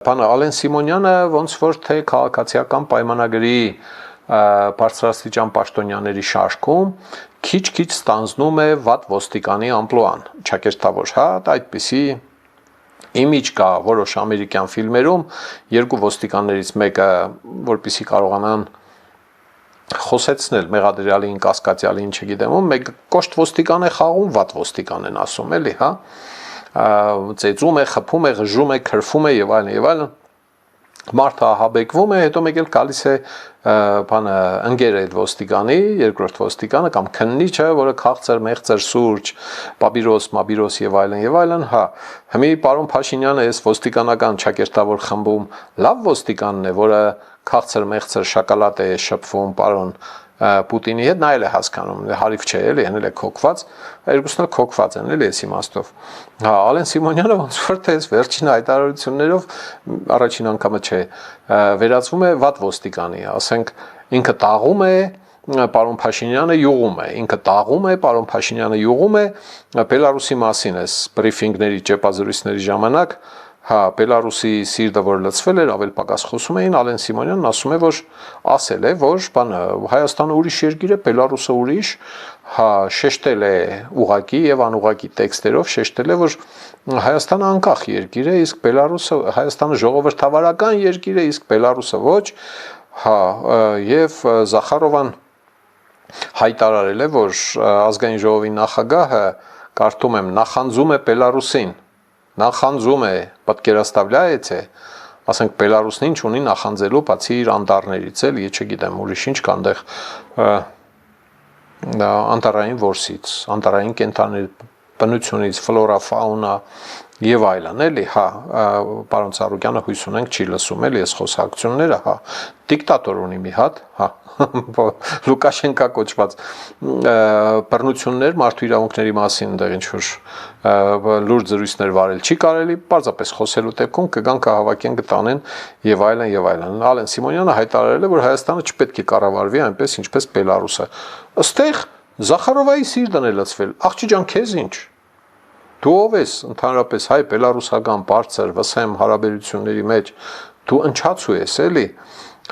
Բանը Ալեն Սիմոնյանը ոնց որ թե քաղաքացիական պայմանագրի բարձրաստիճան պաշտոնյաների շարքում քիչ-քիչ ստանձնում է վատ ոստիկանի ամպլուան, ճակերտավոր, հա, այդպիսի իմիջ կա որոշ ամերիկյան ֆիլմերում, երկու ոստիկաններից մեկը, որպեսզի կարողանան խոսեցնել մեղադրյալին, կասկածյալին, չգիտեմ, մեկը կոշտ ոստիկան է խաղում, վատ ոստիկան են ասում, էլի, հա, ծեծում է, խփում է, ղժում է, քրֆում է եւ այլն եւ այլն, մարդը ահաբեկվում է, հետո մեկ էլ գալիս է բանը ընկերը այդ ոստիկանի, երկրորդ ոստիկանը կամ քննիչը, որը քաղցր, մեղցր, սուրճ, մաբիրոս եւ այլն, հա, հիմի պարոն Փաշինյանը այս ոստիկանական ճակերտավոր խմբում լավ ոստիկանն է, որը քաղցր, մեղցր, շոկոլադ է շփվում պարոն Պուտինի հետ, նա էլ է հասկանում, հարիվ չէ, էլի, հենց էլ է քոքված, երկուսն էլ քոքված են, էլի, այս իմաստով։ Հա, Ալեն Սիմոնյանը ոնց որ թե այս վերջին հայտարարություններով առաջին անգամը չէ, վերածվում է վատ ոստիկանի, ասենք ինքը տաղում է, պարոն Փաշինյանը յուղում է, ինքը տաղում է, պարոն Փաշինյանը յուղում է, Բելարուսի մասին էս բրիֆինգների, ճեպազրույցների ժամանակ, հա, Բելարուսի սիրտը որ լցվել էր, ավել պակաս խոսում էին, Ալեն Սիմոնյանն ասում է, որ ասել է, որ բանը Հայաստանը ուրիշ երկիր է, Բելարուսը ուրիշ, հա, շեշտել է ուղակի եւ անուղակի տեքստերով շեշտել է, որ Հայաստանը անկախ երկիր է, իսկ Բելարուսը Հայաստանը ժողովրդավարական երկիր է, իսկ Բելարուսը ոչ, հա, եւ Զախարովան հայտարարել է, որ ազգային ժողովի նախագահը կարդում եմ նախանձում է Բելարուսին, նախանձում է, պատկերացրավляется, ասենք Բելարուսն ինչ ունի նախանձելու բացի իր անդառներից էլ, ես չգիտեմ, ուրիշ ինչ կա այնտեղ անտառային որսից, անտառային կենդանիների բնությունից, ֆլորա, ֆաունա եւ այլն, էլի, հա, պարոն Ծառուկյանը հույս ունենք չի լսում, էլի, այս խոսակցությունները, հա, դիկտատոր ունի մի հատ, հա, Լուկաշենկա կոչված բռնություններ մարդու իրավունքների մասին այնտեղ ինչ որ լուրջ զրույցներ վարել չի կարելի, պարզապես խոսելու դեպքում կգան կհավաքեն կտանեն եւ այլն, Ալեն Սիմոնյանը հայտարարել է, որ Հայաստանը չպետք է կառավարվի այնպես ինչպես Բելարուսը, ըստեղ Զախարովայի սիրտն է լցվել, աղջի ջան, քեզ ինչ, դու ով ես ընդհանրապես հայ բելարուսական բարձր վսեմ հարաբերությունների մեջ, դու ընչացու ես, էլի,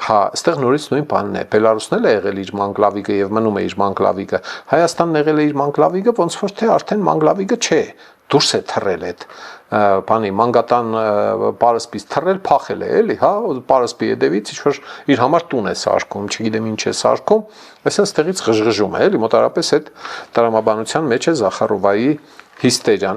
հա, այստեղ նորից նույն բանն է, Բելարուսն էլ է եղել իր մանկլավիկը եւ մնում է իր մանկլավիկը, Հայաստանն եղել է իր մանկլավիկը, ոնց որ թե արդեն մանկլավիկը չէ, դուրս է թռել այդ բանի մանգատան պարսպից թռել փախել է, էլի, հա, պարսպի հետևից ինչ որ իր համար տուն է սարքում, չգիտեմ ինչ է սարքում, այսինքն ստեղից ղժղժում է, էլի, մոտարապես այդ տրամաբանության մեջ է Զախարովայի հիստերիան